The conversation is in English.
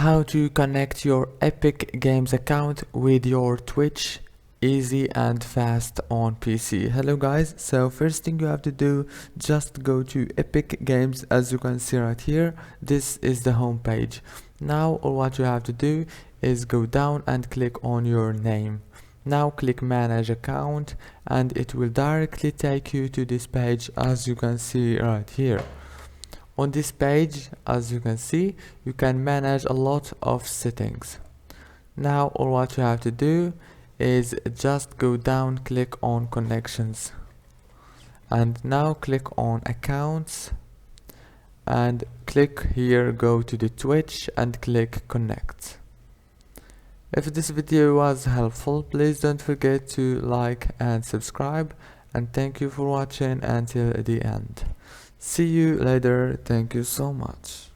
How to connect your Epic Games account with your Twitch easy and fast on PC. Hello guys, so first thing you have to do, just go to Epic Games. As you can see right here, this is the home page. Now all what you have to do is go down and click on your name. Now click manage account and it will directly take you to this page, as you can see right here. On this page, as you can see, you can manage a lot of settings. Now all what you have to do is just go down, click on connections, and now click on accounts and click here, go to the Twitch and click connect. If this video was helpful, please don't forget to like and subscribe, and thank you for watching until the end. See you later. Thank you so much.